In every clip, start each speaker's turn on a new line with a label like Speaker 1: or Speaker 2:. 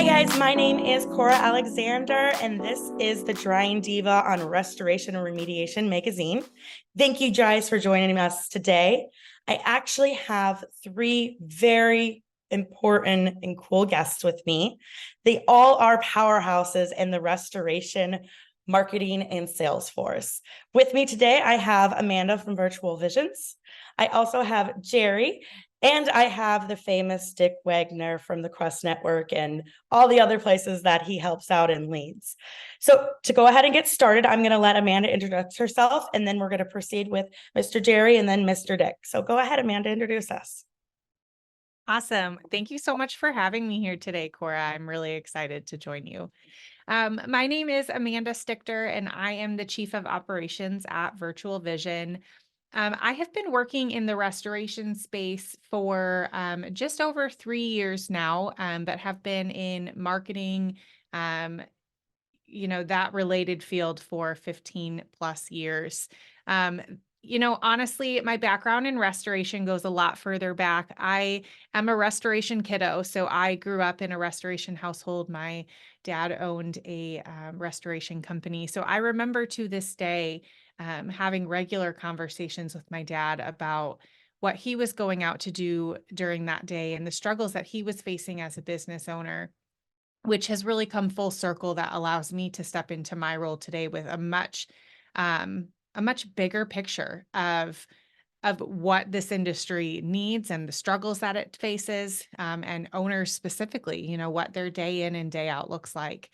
Speaker 1: Hi guys, my name is Cora Alexander, and this is the Drying Diva on Restoration and Remediation magazine. Thank you guys for joining us today. I actually have three very important and cool guests with me. They all are powerhouses in the restoration, marketing, and sales force. With me today, I have Amanda from Virtual Visions. I also have Jerry, and I have the famous Dick Wagner from the Crust Network and all the other places that he helps out and leads. So to go ahead and get started, I'm going to let Amanda introduce herself, and then we're going to proceed with Mr. Jerry and then Mr. Dick. So go ahead, Amanda, introduce us.
Speaker 2: Awesome. Thank you so much for having me here today, Cora. I'm really excited to join you. My name is Amanda Stichter, and I am the Chief of Operations at Virtual Vision. I have been working in the restoration space for just over 3 years now, but have been in marketing, that related field for 15 plus years. Honestly, my background in restoration goes a lot further back. I am a restoration kiddo, so I grew up in a restoration household. My dad owned a restoration company. So I remember to this day having regular conversations with my dad about what he was going out to do during that day and the struggles that he was facing as a business owner, which has really come full circle, that allows me to step into my role today with a much bigger picture of what this industry needs and the struggles that it faces, and owners specifically, what their day in and day out looks like.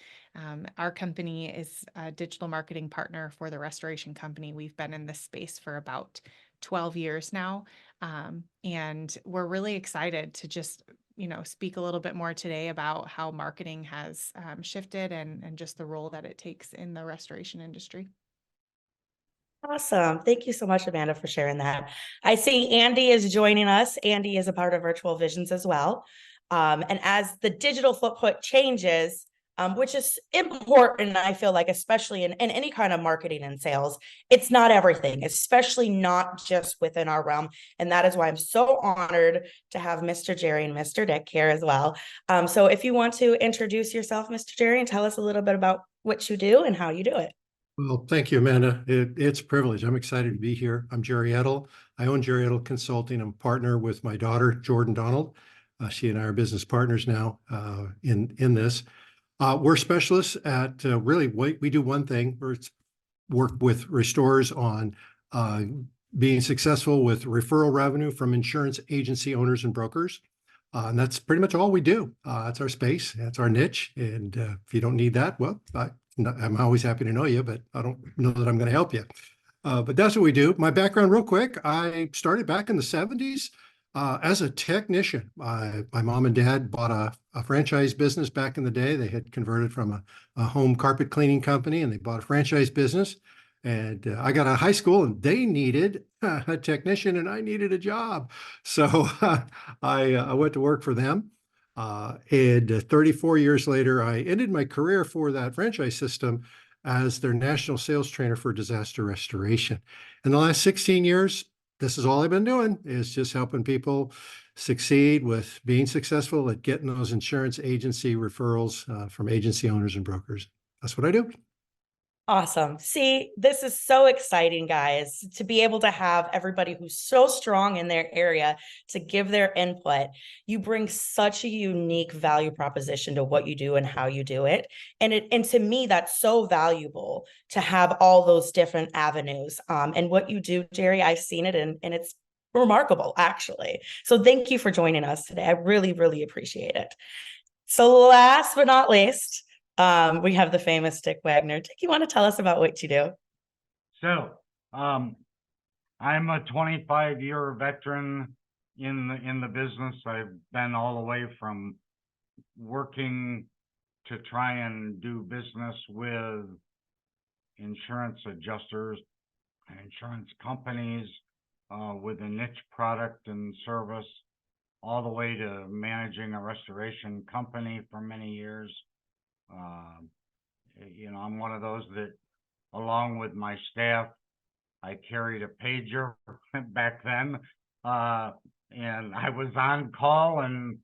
Speaker 2: Our company is a digital marketing partner for the restoration company. We've been in this space for about 12 years now. And we're really excited to just speak a little bit more today about how marketing has shifted and just the role that it takes in the restoration industry.
Speaker 1: Awesome. Thank you so much, Amanda, for sharing that. I see Andy is joining us. Andy is a part of Virtual Visions as well. And as the digital footprint changes, which is important, I feel like, especially in any kind of marketing and sales, it's not everything, especially not just within our realm. And that is why I'm so honored to have Mr. Jerry and Mr. Dick here as well. So if you want to introduce yourself, Mr. Jerry, and tell us a little bit about what you do and how you do it.
Speaker 3: Well, thank you, Amanda. It's a privilege. I'm excited to be here. I'm Jerry Edel. I own Jerry Edel Consulting. I'm a partner with my daughter, Jordan Donald. She and I are business partners now in this. We're specialists at really, we do one thing. We work with restorers on being successful with referral revenue from insurance agency owners and brokers. And that's pretty much all we do. That's our space. That's our niche. And if you don't need that, well, I'm always happy to know you, but I don't know that I'm going to help you. But that's what we do. My background real quick. I started back in the 70s as a technician. My mom and dad bought a franchise business back in the day. They had converted from a home carpet cleaning company, and they bought a franchise business. And I got out of high school, and they needed a technician, and I needed a job. So I went to work for them. And 34 years later, I ended my career for that franchise system as their national sales trainer for disaster restoration. In the last 16 years, this is all I've been doing, is just helping people succeed with being successful at getting those insurance agency referrals from agency owners and brokers. That's what I do.
Speaker 1: Awesome. See, this is so exciting, guys, to be able to have everybody who's so strong in their area to give their input. You bring such a unique value proposition to what you do and how you do it. And to me, that's so valuable to have all those different avenues. And what you do, Jerry, I've seen it and it's remarkable, actually. So thank you for joining us today. I really, really appreciate it. So last but not least, we have the famous Dick Wagner. Dick, you want to tell us about what you do?
Speaker 4: So, I'm a 25-year veteran in the business. I've been all the way from working to try and do business with insurance adjusters and insurance companies with a niche product and service, all the way to managing a restoration company for many years. I'm one of those that, along with my staff, I carried a pager back then, and I was on call, and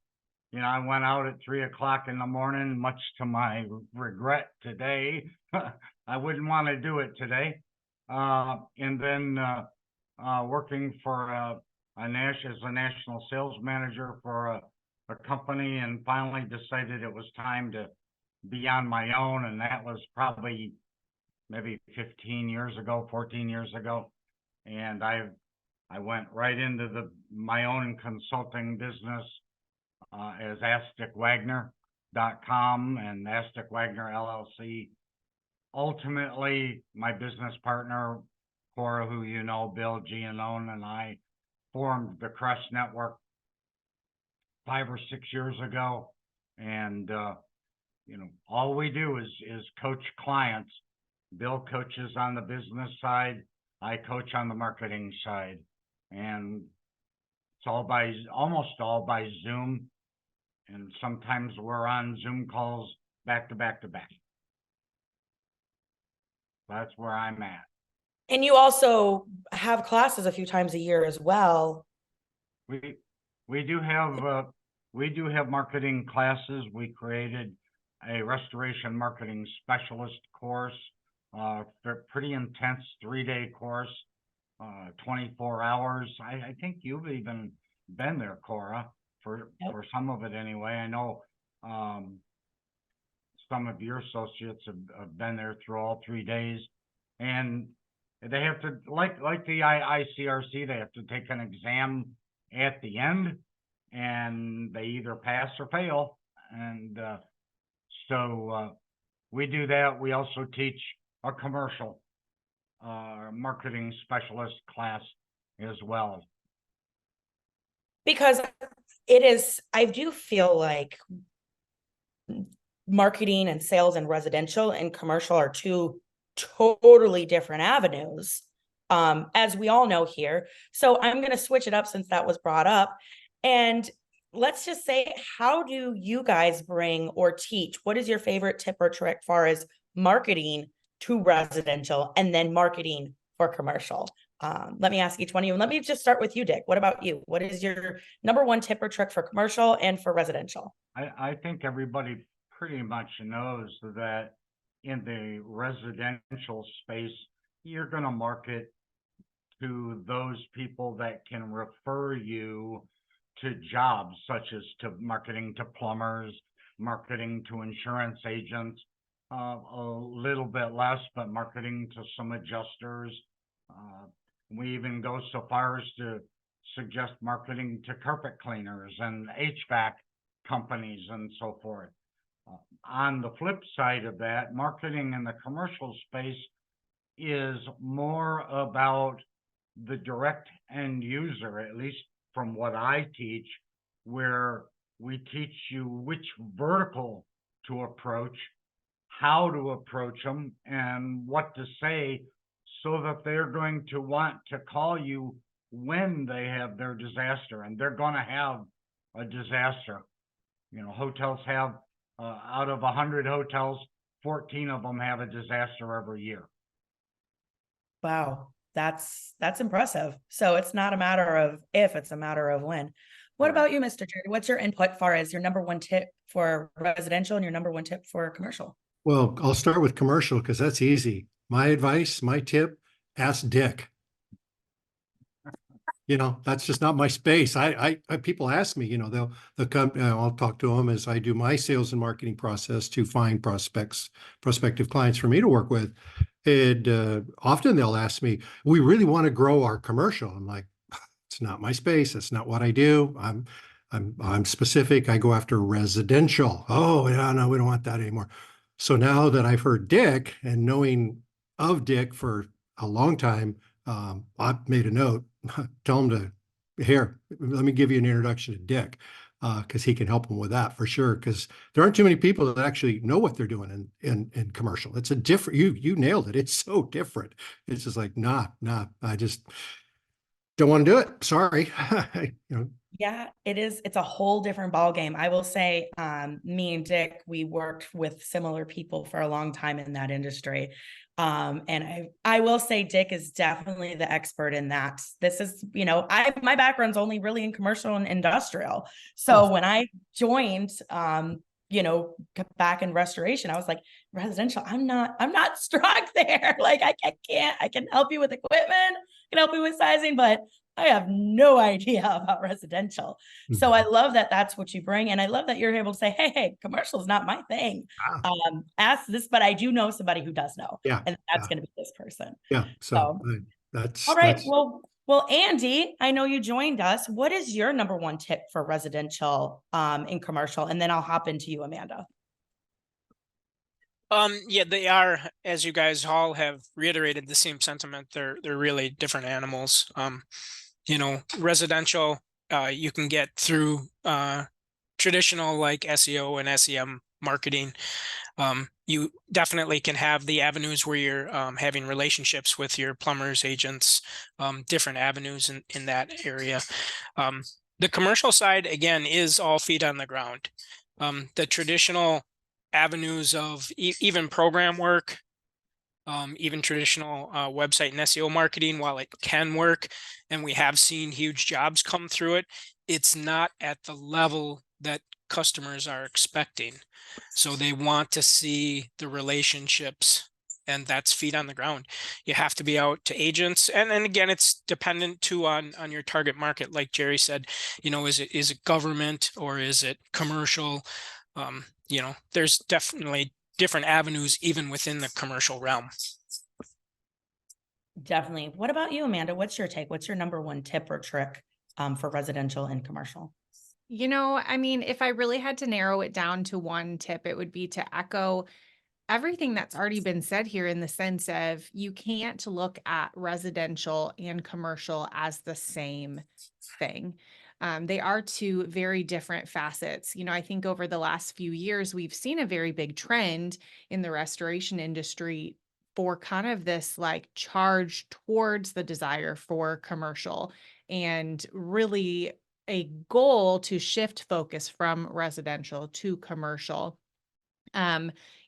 Speaker 4: You know, I went out at 3 o'clock in the morning, much to my regret today. I wouldn't want to do it today. And then working for as a national sales manager for a company, and finally decided it was time to be on my own. And that was probably maybe 15 years ago, 14 years ago. And I went right into my own consulting business as Wagner.com and Wagner LLC. Ultimately, my business partner, Cora, who you know, Bill, Giannone, and I formed the Crush Network 5 or 6 years ago. And, you know, all we do is coach clients. Bill coaches on the business side. I coach on the marketing side. And it's almost all by Zoom. And sometimes we're on Zoom calls back to back to back. That's where I'm at.
Speaker 1: And you also have classes a few times a year as well.
Speaker 4: We do have marketing classes. We created a restoration marketing specialist course, pretty intense 3-day course, 24 hours. I think you've even been there, Cora, for some of it anyway. I know some of your associates have been there through all 3 days, and they have to, like the ICRC, they have to take an exam at the end, and they either pass or fail. And so we do that. We also teach a commercial marketing specialist class as well.
Speaker 1: Because I do feel like marketing and sales and residential and commercial are two totally different avenues, as we all know here. So I'm going to switch it up since that was brought up. And let's just say, how do you guys bring or teach? What is your favorite tip or trick as far as marketing to residential and then marketing for commercial? Let me ask each one of you. And let me just start with you, Dick. What about you? What is your number one tip or trick for commercial and for residential?
Speaker 4: I think everybody pretty much knows that in the residential space, you're going to market to those people that can refer you to jobs, such as to marketing to plumbers, marketing to insurance agents, a little bit less, but marketing to some adjusters. We even go so far as to suggest marketing to carpet cleaners and HVAC companies and so forth. On the flip side of that, marketing in the commercial space is more about the direct end user, at least from what I teach, where we teach you which vertical to approach, how to approach them, and what to say, so that they're going to want to call you when they have their disaster. And they're going to have a disaster. You know, hotels have, out of 100 hotels, 14 of them have a disaster every year.
Speaker 1: Wow, that's impressive. So it's not a matter of if, it's a matter of when. What about you, Mr. Jerry? What's your input far as your number one tip for residential and your number one tip for commercial?
Speaker 3: Well, I'll start with commercial because that's easy. My advice, my tip, ask Dick. You know, that's just not my space. I people ask me, you know, they'll come, I'll talk to them as I do my sales and marketing process to find prospective clients for me to work with. And often they'll ask me, we really want to grow our commercial. I'm like, it's not my space. That's not what I do. I'm specific. I go after residential. Oh, no, we don't want that anymore. So now that I've heard Dick and knowing of Dick for a long time, I've made a note. Tell him to, here, let me give you an introduction to Dick, because he can help them with that for sure. Because there aren't too many people that actually know what they're doing in commercial. It's a different, you nailed it. It's so different. It's just like, nah, I just don't want to do it. Sorry. You know.
Speaker 1: Yeah, it is. It's a whole different ballgame. I will say, me and Dick, we worked with similar people for a long time in that industry. And I will say Dick is definitely the expert in that. This is, my background's only really in commercial and industrial. So when I joined, back in restoration, I was like, residential, I'm not strong there. Like I can help you with equipment, I can help you with sizing, but I have no idea about residential. So I love that that's what you bring. And I love that you're able to say, hey, commercial is not my thing. Ask this, but I do know somebody who does know.
Speaker 3: Yeah.
Speaker 1: And that's going to be this person.
Speaker 3: Yeah. So
Speaker 1: All right. Well, Andy, I know you joined us. What is your number one tip for residential in commercial? And then I'll hop into you, Amanda.
Speaker 5: Yeah, they are, as you guys all have reiterated the same sentiment. They're really different animals. Residential, you can get through traditional like SEO and SEM marketing. You definitely can have the avenues where you're having relationships with your plumbers, agents, different avenues in that area. The commercial side, again, is all feet on the ground. The traditional avenues of even program work, even traditional website and SEO marketing, while it can work, and we have seen huge jobs come through it, it's not at the level that customers are expecting. So they want to see the relationships, and that's feet on the ground. You have to be out to agents, and then again, it's dependent too on your target market. Like Jerry said, is it government or is it commercial? There's definitely different avenues even within the commercial realm.
Speaker 1: Definitely. What about you, Amanda? What's your take? What's your number one tip or trick for residential and commercial?
Speaker 2: If I really had to narrow it down to one tip, it would be to echo everything that's already been said here, in the sense of you can't look at residential and commercial as the same thing. They are two very different facets. I think over the last few years, we've seen a very big trend in the restoration industry for kind of this like charge towards the desire for commercial, and really a goal to shift focus from residential to commercial.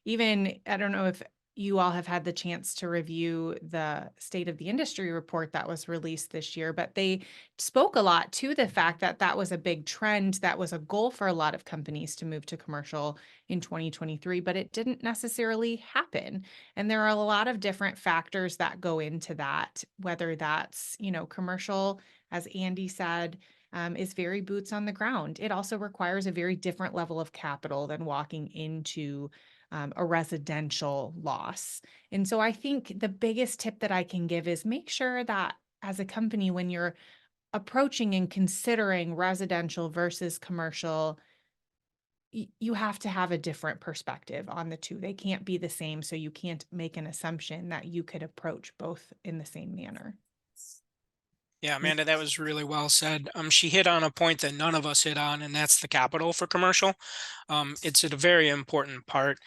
Speaker 2: Even, I don't know if you all have had the chance to review the State of the Industry report that was released this year, but they spoke a lot to the fact that that was a big trend. That was a goal for a lot of companies to move to commercial in 2023, but it didn't necessarily happen. And there are a lot of different factors that go into that, whether that's, commercial, as Andy said, is very boots on the ground. It also requires a very different level of capital than walking into a residential loss. And so I think the biggest tip that I can give is make sure that as a company, when you're approaching and considering residential versus commercial, you have to have a different perspective on the two. They can't be the same. So you can't make an assumption that you could approach both in the same manner.
Speaker 5: Yeah, Amanda, that was really well said. She hit on a point that none of us hit on, and that's the capital for commercial. It's a very important part.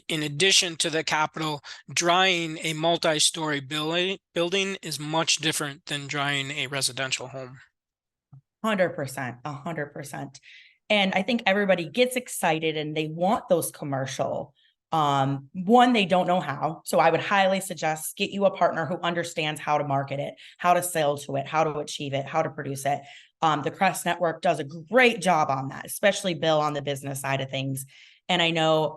Speaker 5: In addition to the capital, drying a multi-story building is much different than drying a residential home.
Speaker 1: 100%. And I think everybody gets excited and they want those commercial. One, they don't know how. So I would highly suggest get you a partner who understands how to market it, how to sell to it, how to achieve it, how to produce it. The Crest Network does a great job on that, especially Bill on the business side of things. And I know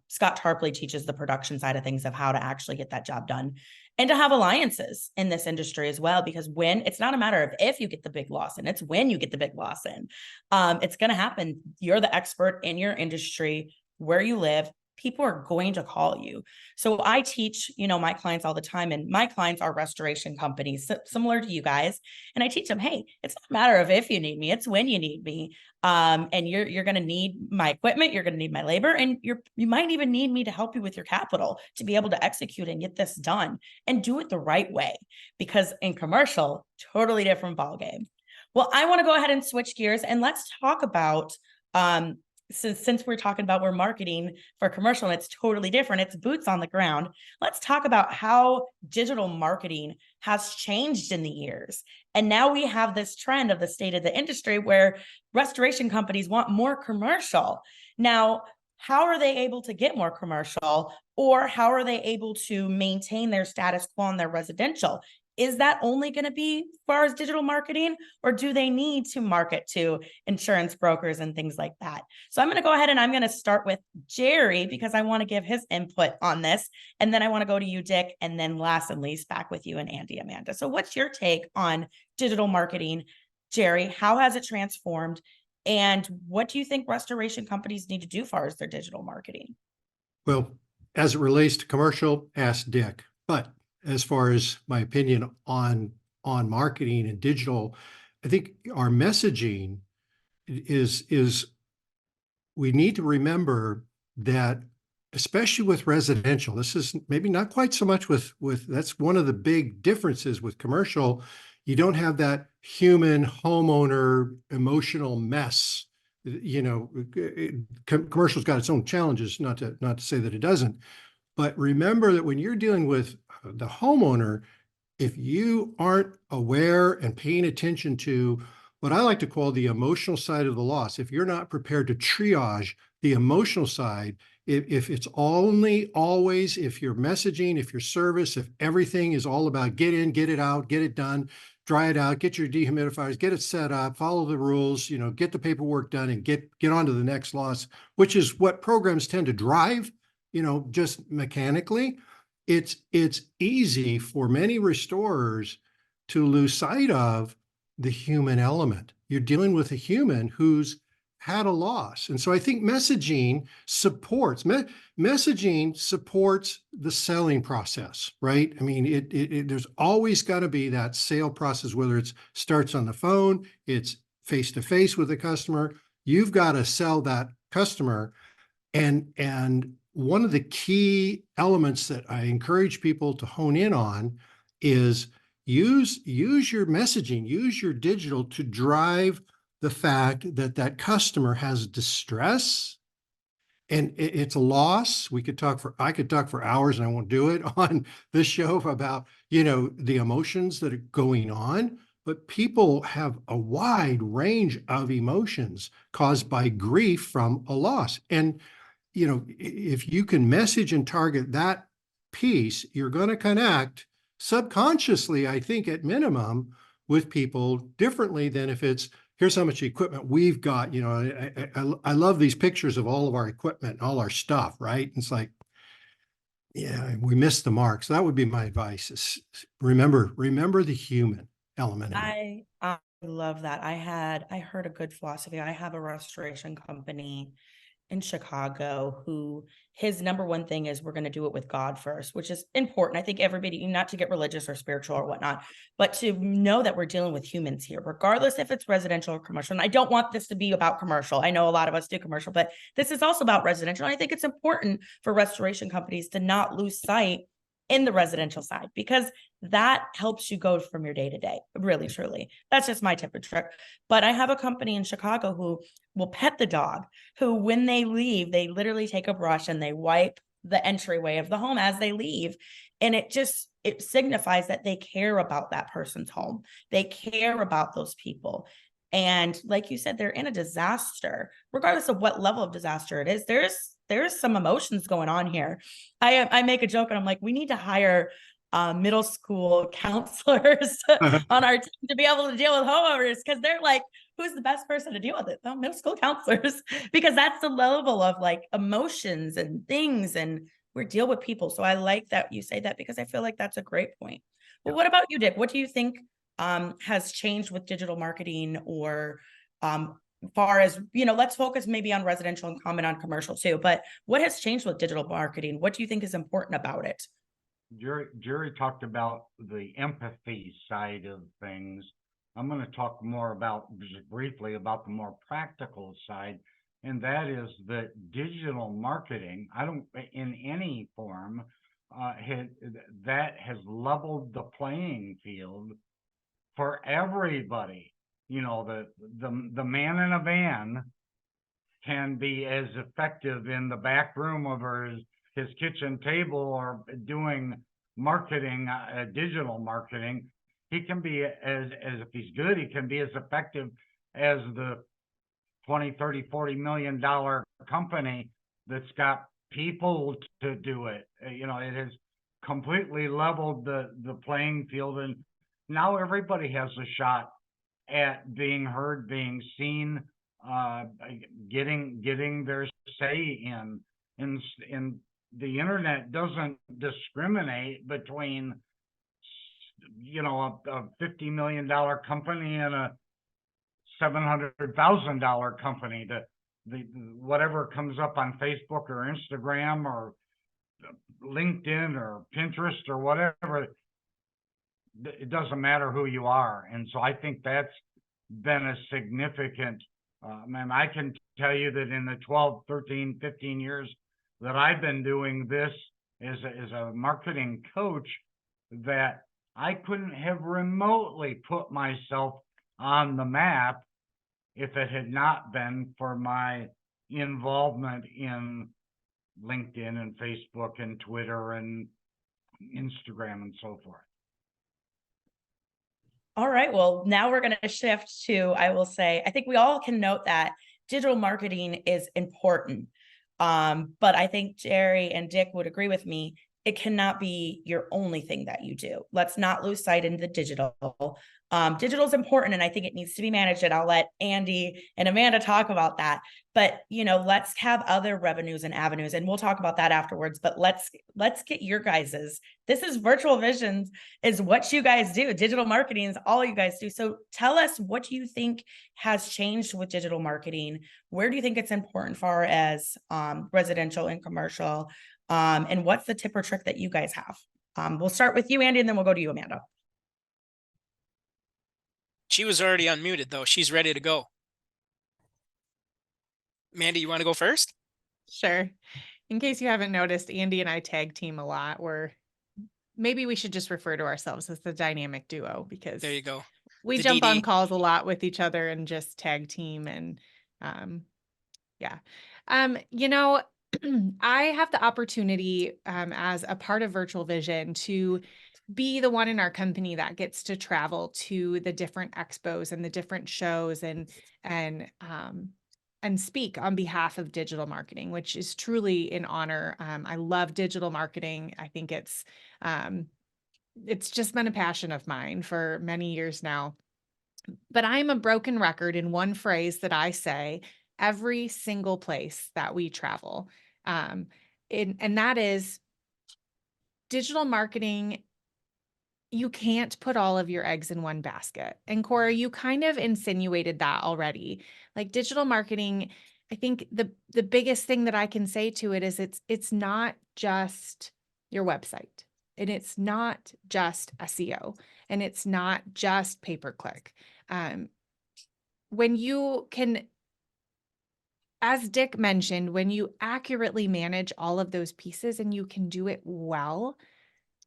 Speaker 1: Scott Tarpley teaches the production side of things of how to actually get that job done, and to have alliances in this industry as well, because when it's not a matter of if you get the big loss in, it's when you get the big loss in. It's going to happen. You're the expert in your industry, where you live. People are going to call you. So I teach, my clients all the time, and my clients are restoration companies similar to you guys. And I teach them, hey, it's not a matter of if you need me, it's when you need me. And you're going to need my equipment. You're going to need my labor, and you might even need me to help you with your capital to be able to execute and get this done and do it the right way. Because in commercial, totally different ballgame. Well, I want to go ahead and switch gears, and let's talk about, since we're talking about we're marketing for commercial and it's totally different, it's boots on the ground. Let's talk about how digital marketing has changed in the years. And now we have this trend of the State of the Industry where restoration companies want more commercial. Now, how are they able to get more commercial? Or how are they able to maintain their status quo on their residential? Is that only going to be as far as digital marketing, or do they need to market to insurance brokers and things like that? So I'm going to go ahead and I'm going to start with Jerry because I want to give his input on this. And then I want to go to you, Dick, and then last and least back with you and Andy, Amanda. So what's your take on digital marketing, Jerry? How has it transformed? And what do you think restoration companies need to do as far as their digital marketing?
Speaker 3: Well, as it relates to commercial, ask Dick. But as far as my opinion on marketing and digital, I think our messaging is we need to remember that, especially with residential, this is maybe not quite so much with that's one of the big differences with commercial. You don't have that human homeowner emotional mess. You know, commercial's got its own challenges, not to say that it doesn't. But remember that when you're dealing with the homeowner, if you aren't aware and paying attention to what I like to call the emotional side of the loss, if you're not prepared to triage the emotional side, if it's only always, if your messaging, if your service, if everything is all about get in, get it out, get it done, dry it out, get your dehumidifiers, get it set up, follow the rules, you know, get the paperwork done and get on to the next loss, which is what programs tend to drive, you know, just mechanically. It's easy for many restorers to lose sight of the human element. You're dealing with a human who's had a loss. And so I think messaging supports the selling process, right? I mean, there's always got to be that sale process, whether it starts on the phone, it's face-to-face with the customer. You've got to sell that customer. And one of the key elements that I encourage people to hone in on is use your messaging, use your digital to drive the fact that that customer has distress and it's a loss. I could talk for hours, and I won't do it on this show about, you know, the emotions that are going on, but people have a wide range of emotions caused by grief from a loss. And, you know, if you can message and target that piece, you're going to connect subconsciously, I think, at minimum, with people differently than if it's, here's how much equipment we've got. You know, I love these pictures of all of our equipment, all our stuff, right? It's like, yeah, we missed the mark. So that would be my advice is remember the human element in it.
Speaker 1: I love that. I heard a good philosophy. I have a restoration company in Chicago who his number one thing is we're going to do it with God first, which is important. I think everybody, not to get religious or spiritual or whatnot, but to know that we're dealing with humans here, regardless if it's residential or commercial. And I don't want this to be about commercial. I know a lot of us do commercial, but this is also about residential. And I think it's important for restoration companies to not lose sight in the residential side, because that helps you go from your day to day. Really, truly. That's just my tip and trick. But I have a company in Chicago who will pet the dog, who, when they leave, they literally take a brush and they wipe the entryway of the home as they leave. And it signifies that they care about that person's home. They care about those people. And like you said, they're in a disaster, regardless of what level of disaster it is. There's some emotions going on here. I make a joke and I'm like, we need to hire middle school counselors on our team to be able to deal with homeowners, because they're like, who's the best person to deal with it? Well, middle school counselors, because that's the level of like emotions and things, and we deal with people. So I like that you say that, because I feel like that's a great point. But what about you, Dick? What do you think has changed with digital marketing, or far as, you know, let's focus maybe on residential and comment on commercial too, but what has changed with digital marketing? What do you think is important about it?
Speaker 4: Jerry talked about the empathy side of things. I'm going to talk more about, just briefly, about the more practical side, and that is that digital marketing, in any form, that has leveled the playing field for everybody. You know, the man in a van can be as effective in the back room of his kitchen table or doing marketing, digital marketing. He can be as if he's good, he can be as effective as the 20, 30, $40 million company that's got people to do it. You know, it has completely leveled the playing field, and now everybody has a shot at being heard, being seen, getting their say in. And the internet doesn't discriminate between, you know, a $50 million company and a $700,000 company. The whatever comes up on Facebook or Instagram or LinkedIn or Pinterest or whatever, it doesn't matter who you are. And so I think that's been a significant, and I can tell you that in the 12, 13, 15 years that I've been doing this as a marketing coach, that I couldn't have remotely put myself on the map if it had not been for my involvement in LinkedIn and Facebook and Twitter and Instagram and so forth.
Speaker 1: All right. Well, now we're going to shift to, I will say, I think we all can note that digital marketing is important. But I think Jerry and Dick would agree with me. It cannot be your only thing that you do. Let's not lose sight into the digital. Digital is important, and I think it needs to be managed. And I'll let Andy and Amanda talk about that. But let's have other revenues and avenues, and we'll talk about that afterwards. But let's get your guys's. This is Virtual Visions, is what you guys do. Digital marketing is all you guys do. So tell us, what do you think has changed with digital marketing? Where do you think it's important far as residential and commercial? And what's the tip or trick that you guys have? We'll start with you, Andy, and then we'll go to you, Amanda.
Speaker 5: She was already unmuted, though. She's ready to go. Mandy, you want to go first?
Speaker 2: Sure. In case you haven't noticed, Andy and I tag team a lot. Maybe we should just refer to ourselves as the dynamic duo, because
Speaker 5: There you go.
Speaker 2: we
Speaker 5: The
Speaker 2: jump
Speaker 5: DD.
Speaker 2: on calls a lot with each other and just tag team. And yeah. I have the opportunity as a part of Virtual Vision to be the one in our company that gets to travel to the different expos and the different shows and speak on behalf of digital marketing, which is truly an honor. I love digital marketing. I think it's just been a passion of mine for many years now. But I'm a broken record in one phrase that I say every single place that we travel. And that is, digital marketing, you can't put all of your eggs in one basket. And Cora, you kind of insinuated that already. Like, digital marketing, I think the biggest thing that I can say to it is it's not just your website, and it's not just SEO, and it's not just pay-per-click. When you can, as Dick mentioned, when you accurately manage all of those pieces and you can do it well,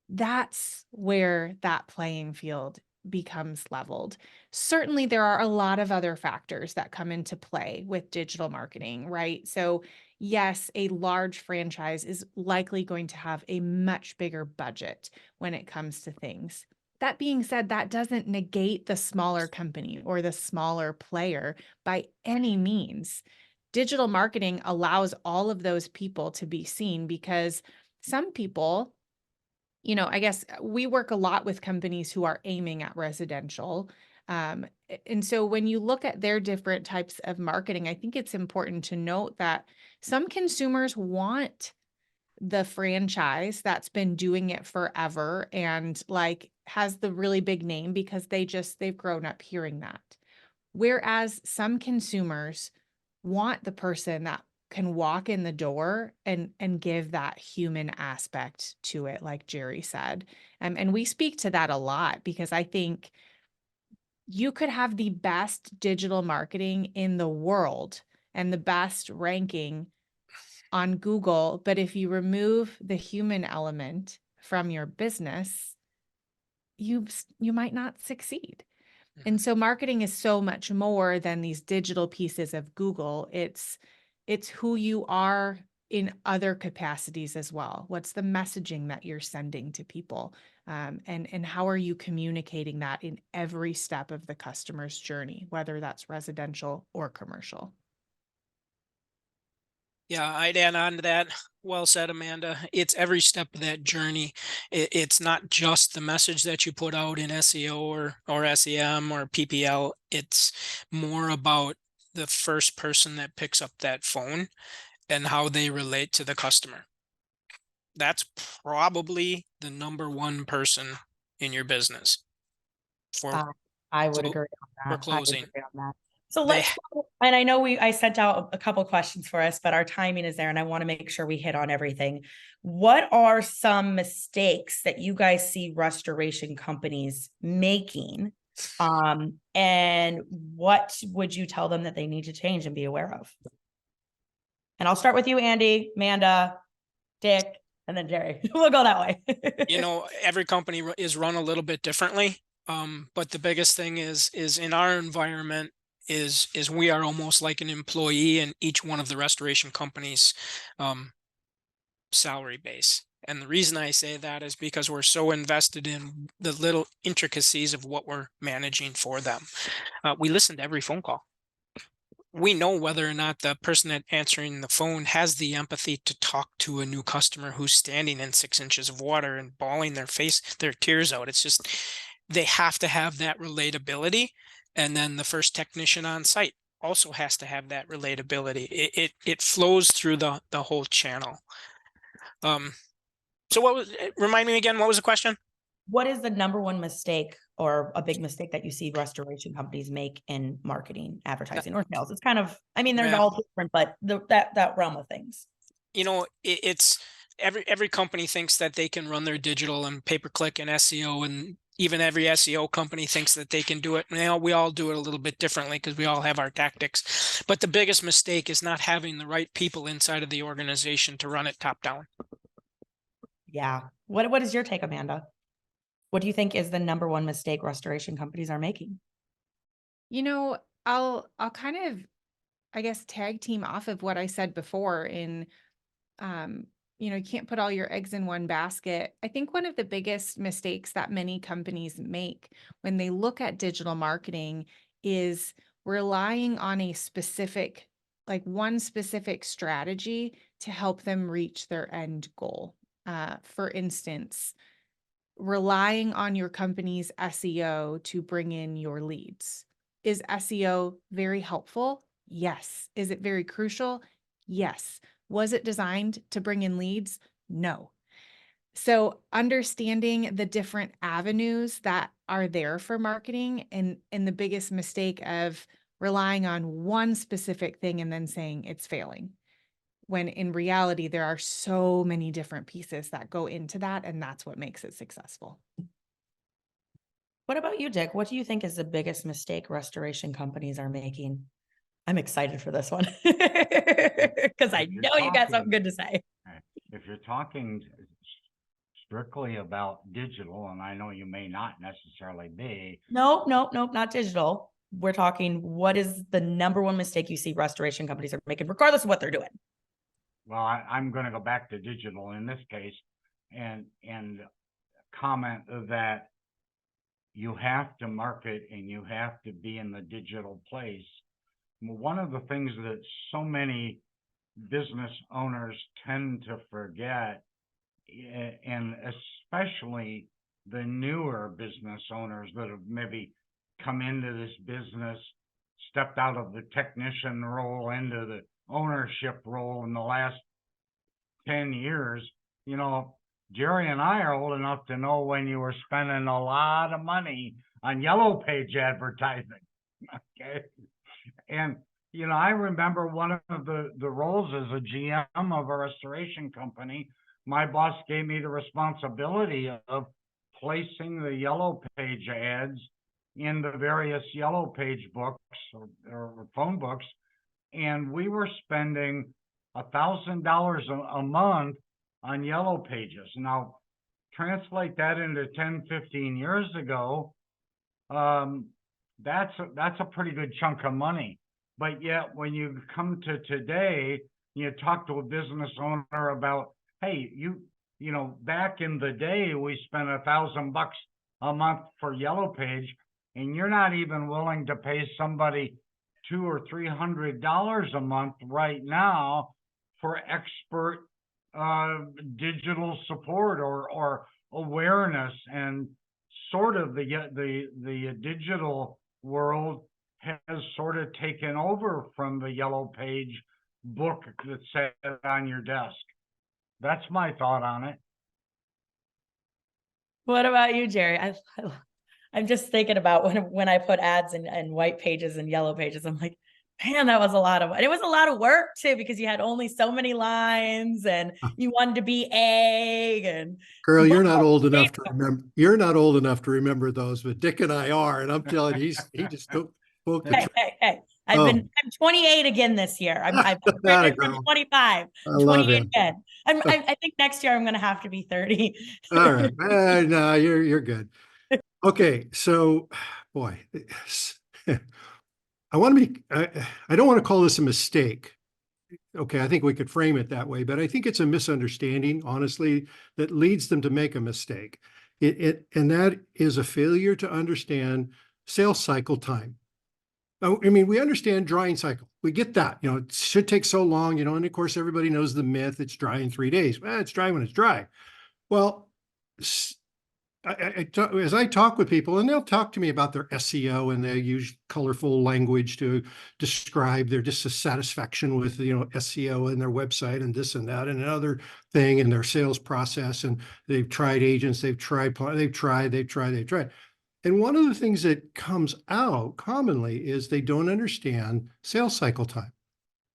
Speaker 2: that's where that playing field becomes leveled. Certainly, there are a lot of other factors that come into play with digital marketing, right? So yes, a large franchise is likely going to have a much bigger budget when it comes to things. That being said, that doesn't negate the smaller company or the smaller player by any means. Digital marketing allows all of those people to be seen, because some people, I guess we work a lot with companies who are aiming at residential. And so when you look at their different types of marketing, I think it's important to note that some consumers want the franchise that's been doing it forever and has the really big name because they've grown up hearing that. Whereas some consumers want the person that can walk in the door and give that human aspect to it, like Jerry said. And we speak to that a lot, because I think you could have the best digital marketing in the world and the best ranking on Google, but if you remove the human element from your business, you might not succeed. And so marketing is so much more than these digital pieces of Google. It's who you are in other capacities as well. What's the messaging that you're sending to people? And how are you communicating that in every step of the customer's journey, whether that's residential or commercial?
Speaker 5: Yeah, I'd add on to that. Well said, Amanda. It's every step of that journey. It's not just the message that you put out in SEO or SEM or PPL. It's more about the first person that picks up that phone and how they relate to the customer. That's probably the number one person in your business for
Speaker 1: Uh, I would
Speaker 5: clo-
Speaker 1: agree on
Speaker 5: for
Speaker 1: that. I would
Speaker 5: closing.
Speaker 1: agree on that. So
Speaker 5: They
Speaker 1: let's, and I know I sent out a couple questions for us, but our timing is there and I want to make sure we hit on everything. What are some mistakes that you guys see restoration companies making? And what would you tell them that they need to change and be aware of? And I'll start with you, Andy, Amanda, Dick, and then Jerry. We'll go that way.
Speaker 5: every company is run a little bit differently. But the biggest thing is in our environment is we are almost like an employee in each one of the restoration companies' salary base. And the reason I say that is because we're so invested in the little intricacies of what we're managing for them. We listen to every phone call. We know whether or not the person that answering the phone has the empathy to talk to a new customer who's standing in 6 inches of water and bawling their tears out. It's just, they have to have that relatability. And then the first technician on site also has to have that relatability. It flows through the whole channel. So remind me again, what was the question?
Speaker 1: What is the number one mistake or a big mistake that you see restoration companies make in marketing, advertising, or sales? It's kind of, I mean, they're
Speaker 5: Yeah.
Speaker 1: all different, but that realm of things.
Speaker 5: It's every company thinks that they can run their digital and pay-per-click and SEO, and even every SEO company thinks that they can do it. Now we all do it a little bit differently because we all have our tactics. But the biggest mistake is not having the right people inside of the organization to run it top down.
Speaker 1: Yeah. What is your take, Amanda? What do you think is the number one mistake restoration companies are making?
Speaker 2: I'll kind of, I guess, tag team off of what I said before in, you can't put all your eggs in one basket. I think one of the biggest mistakes that many companies make when they look at digital marketing is relying on a specific, like one specific strategy to help them reach their end goal. For instance, relying on your company's SEO to bring in your leads. Is SEO very helpful? Yes. Is it very crucial? Yes. Was it designed to bring in leads? No. So understanding the different avenues that are there for marketing and the biggest mistake of relying on one specific thing and then saying it's failing, when in reality, there are so many different pieces that go into that, and that's what makes it successful.
Speaker 1: What about you, Dick? What do you think is the biggest mistake restoration companies are making? I'm excited for this one because I know you got something good to say.
Speaker 4: If you're talking strictly about digital, and I know you may not necessarily be.
Speaker 1: No, not digital. We're talking, what is the number one mistake you see restoration companies are making, regardless of what they're doing?
Speaker 4: Well, I'm going to go back to digital in this case and comment that you have to market and you have to be in the digital place. One of the things that so many business owners tend to forget, and especially the newer business owners that have maybe come into this business, stepped out of the technician role into the ownership role in the last 10 years, Jerry and I are old enough to know when you were spending a lot of money on yellow page advertising. Okay. And, I remember one of the roles as a GM of a restoration company. My boss gave me the responsibility of placing the yellow page ads in the various yellow page books or phone books. And we were spending $1,000 a month on yellow pages. Now, translate that into 10, 15 years ago, that's a pretty good chunk of money. But yet, when you come to today, you talk to a business owner about, hey, back in the day, we spent $1,000 a month for yellow page, and you're not even willing to pay somebody $200 or $300 a month right now for expert digital support or awareness, and sort of the digital world has sort of taken over from the yellow page book that sat on your desk. That's my thought on it.
Speaker 1: What about you, Jerry? I'm just thinking about when I put ads in white pages and yellow pages. I'm like, man, that was a lot of, and it was a lot of work too, because you had only so many lines and you wanted to be egg and.
Speaker 3: Girl, you're not old enough to remember. You're not old enough to remember those, but Dick and I are, and I'm telling you, he just spoke the
Speaker 1: Hey,
Speaker 3: truth.
Speaker 1: hey, hey!
Speaker 3: Oh.
Speaker 1: I'm 28 again this year. I've
Speaker 3: Atta
Speaker 1: from
Speaker 3: girl.
Speaker 1: 25.
Speaker 3: I love
Speaker 1: 28
Speaker 3: it.
Speaker 1: again. I think next year I'm going to have to be 30.
Speaker 3: All right. No, you're good. Okay. So, boy, I want to be, I don't want to call this a mistake. Okay. I think we could frame it that way, but I think it's a misunderstanding, honestly, that leads them to make a mistake. And that is a failure to understand sales cycle time. I mean, we understand drying cycle. We get that, it should take so long, and of course, everybody knows the myth, it's dry in 3 days. Well, it's dry when it's dry. Well, as I talk with people, and they'll talk to me about their SEO, and they use colorful language to describe their dissatisfaction with, SEO and their website and this and that and another thing in their sales process. And they've tried agents, they've tried. And one of the things that comes out commonly is they don't understand sales cycle time.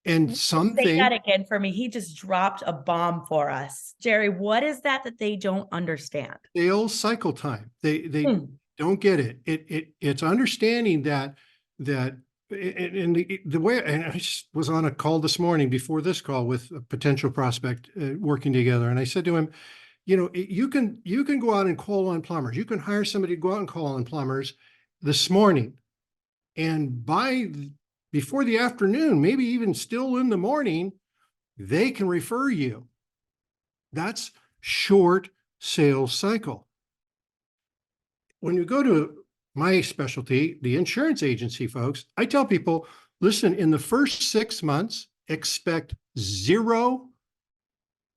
Speaker 3: And
Speaker 1: Say that again for me. He just dropped a bomb for us. Jerry, what is that they don't understand?
Speaker 3: Sales cycle time. They don't get it. It's understanding that and the way, and I just was on a call this morning before this call with a potential prospect working together. And I said to him, you can go out and call on plumbers. You can hire somebody to go out and call on plumbers this morning. And before the afternoon, maybe even still in the morning, they can refer you. That's short sales cycle. When you go to my specialty, the insurance agency folks, I tell people, listen, in the first 6 months, expect 0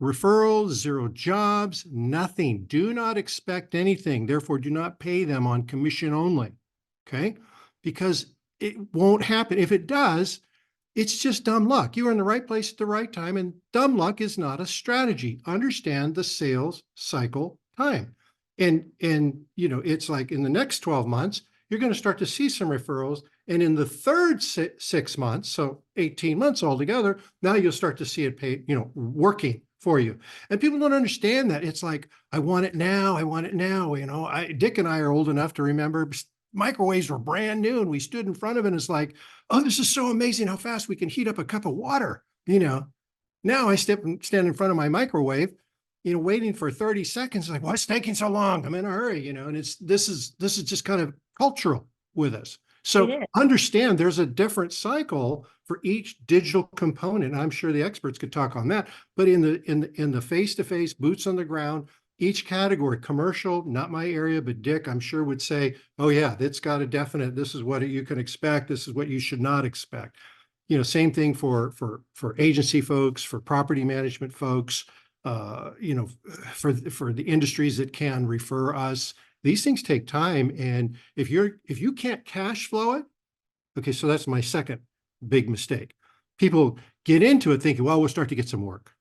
Speaker 3: referrals, 0 jobs, nothing. Do not expect anything. Therefore, do not pay them on commission only. Okay? Because it won't happen. If it does, it's just dumb luck. You were in the right place at the right time, and dumb luck is not a strategy. Understand the sales cycle time. And it's like in the next 12 months, you're going to start to see some referrals. And in the third 6 months, so 18 months altogether, now you'll start to see it pay, working for you. And people don't understand that. It's like, I want it now. I want it now. Dick and I are old enough to remember microwaves were brand new, and we stood in front of it, and it's like, oh, this is so amazing how fast we can heat up a cup of water. Now I stand in front of my microwave, waiting for 30 seconds. Like, what's taking so long? I'm in a hurry, and this is just kind of cultural with us. So understand there's a different cycle for each digital component. I'm sure the experts could talk on that, but in the face-to-face, boots on the ground, each category, commercial, not my area, but Dick, I'm sure would say, oh yeah, it's got a definite, this is what you can expect. This is what you should not expect. Same thing for agency folks, for property management folks, for the industries that can refer us. These things take time. And if you can't cash flow it, okay, so that's my second big mistake. People get into it thinking, well, we'll start to get some work.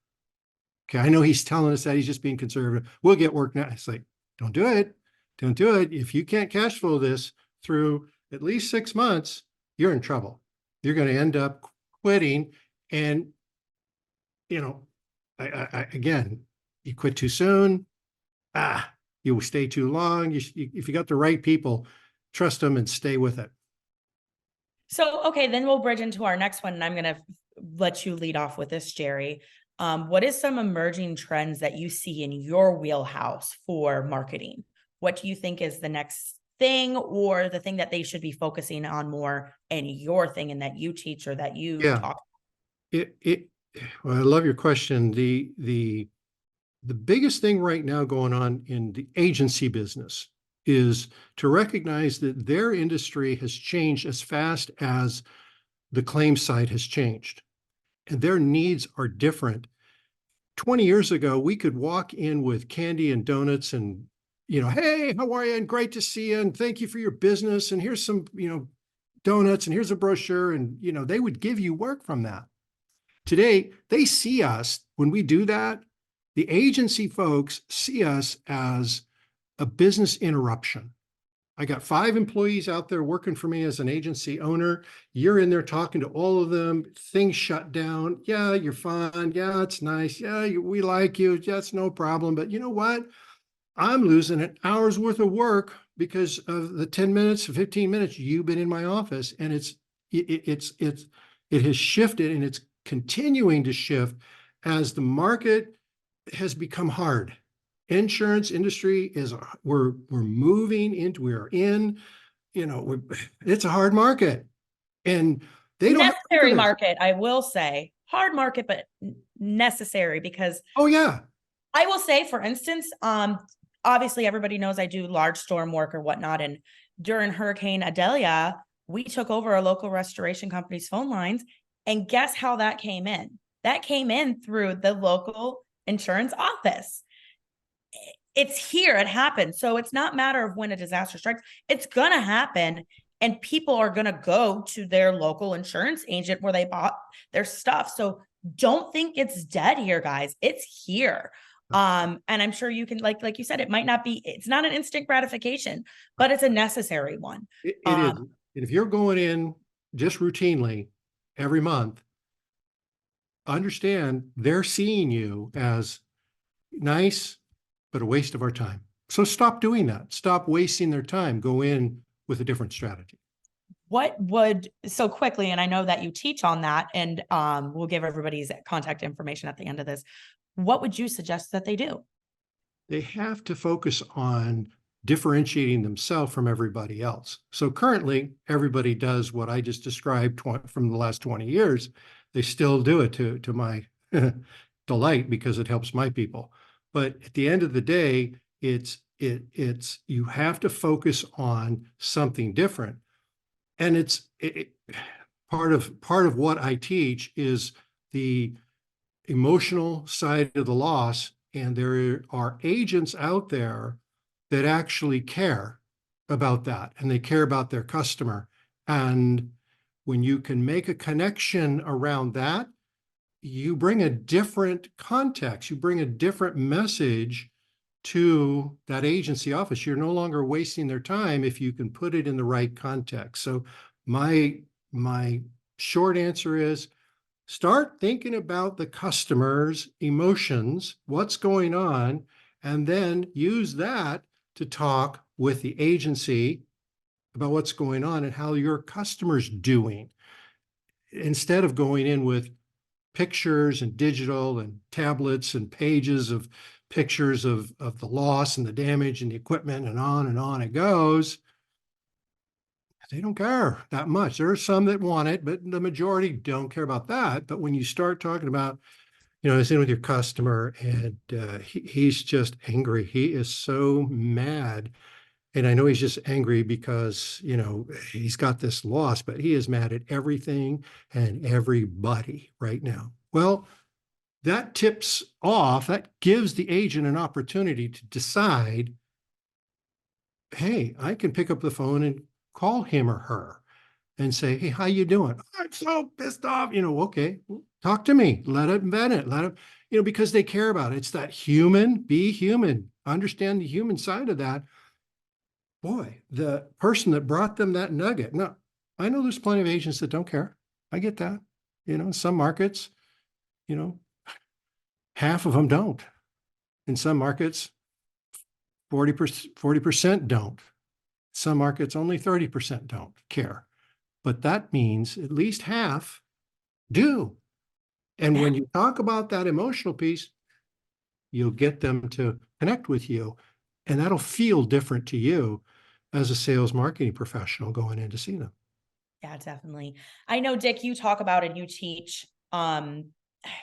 Speaker 3: Okay, I know he's telling us that he's just being conservative. We'll get work now. It's like, don't do it. Don't do it. If you can't cash flow this through at least 6 months, you're in trouble. You're going to end up quitting. And, again, you quit too soon. You will stay too long. If you got the right people, trust them and stay with it.
Speaker 1: So, okay, then we'll bridge into our next one, and I'm going to let you lead off with this, Jerry. What is some emerging trends that you see in your wheelhouse for marketing? What do you think is the next thing, or the thing that they should be focusing on more in your thing, and that you teach or that you talk?
Speaker 3: Well, I love your question. The biggest thing right now going on in the agency business is to recognize that their industry has changed as fast as the claim side has changed. and their needs are different. 20 years ago, we could walk in with candy and donuts and, hey, how are you? And great to see you. And thank you for your business. And here's some, donuts and here's a brochure. And, they would give you work from that. Today, they see us when we do that. The agency folks see us as a business interruption. I got 5 employees out there working for me as an agency owner. You're in there talking to all of them. Things shut down. Yeah, you're fine. Yeah, it's nice. Yeah, we like you. That's no problem. But you know what? I'm losing an hour's worth of work because of the 10 minutes, 15 minutes you've been in my office. And it has shifted, and it's continuing to shift as the market has become hard. Insurance industry we're moving into, we're in, it's a hard market, and they don't
Speaker 1: necessary market. I will say hard market, but necessary, because
Speaker 3: oh yeah,
Speaker 1: I will say, for instance, obviously everybody knows I do large storm work or whatnot. And during Hurricane Edel, we took over a local restoration company's phone lines, and guess how that came in? That came in through the local insurance office. It's here, it happens. So it's not a matter of when a disaster strikes, it's going to happen. And people are going to go to their local insurance agent where they bought their stuff. So don't think it's dead here, guys. It's here. And I'm sure you can, like you said, it might not be, it's not an instant gratification, but it's a necessary one.
Speaker 3: It is. And if you're going in just routinely every month, understand they're seeing you as nice, but a waste of our time. So stop doing that. Stop wasting their time. Go in with a different strategy.
Speaker 1: So quickly, and I know that you teach on that, and we'll give everybody's contact information at the end of this. What would you suggest that they do?
Speaker 3: They have to focus on differentiating themselves from everybody else. So currently, everybody does what I just described from the last 20 years. They still do it to my delight, because it helps my people. But at the end of the day, it's you have to focus on something different. And part of what I teach is the emotional side of the loss. And there are agents out there that actually care about that, and they care about their customer. And when you can make a connection around that, you bring a different context, you bring a different message to that agency office. You're no longer wasting their time if you can put it in the right context. So my short answer is, start thinking about the customer's emotions, what's going on, and then use that to talk with the agency about what's going on and how your customer's doing, instead of going in with pictures and digital and tablets and pages of pictures of the loss and the damage and the equipment, and on it goes. They don't care that much. There are some that want it, but the majority don't care about that. But when you start talking about, I was in with your customer, and he's just angry. He is so mad. And I know he's just angry because, he's got this loss, but he is mad at everything and everybody right now. Well, that tips off, that gives the agent an opportunity to decide, hey, I can pick up the phone and call him or her and say, hey, how you doing? I'm so pissed off. Okay, talk to me. Let it vent it. Let them, because they care about it. It's that be human, understand the human side of that. Boy, the person that brought them that nugget. Now, I know there's plenty of agents that don't care. I get that. In some markets, half of them don't. In some markets, 40% don't. Some markets, only 30% don't care. But that means at least half do. And when you talk about that emotional piece, you'll get them to connect with you. And that'll feel different to you as a sales marketing professional going in to see them.
Speaker 1: Yeah, definitely. I know, Dick, you talk about it, you teach, I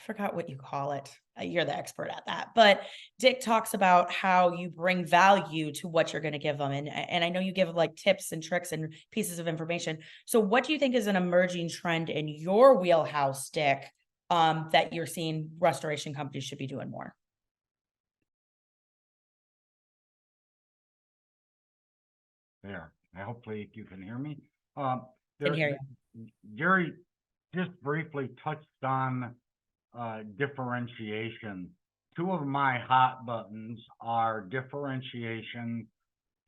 Speaker 1: forgot what you call it. You're the expert at that. But Dick talks about how you bring value to what you're going to give them. And I know you give like tips and tricks and pieces of information. So what do you think is an emerging trend in your wheelhouse, Dick, that you're seeing restoration companies should be doing more?
Speaker 4: There, hopefully you can hear me.
Speaker 1: Can hear
Speaker 4: Jerry just briefly touched on differentiation. Two of my hot buttons are differentiation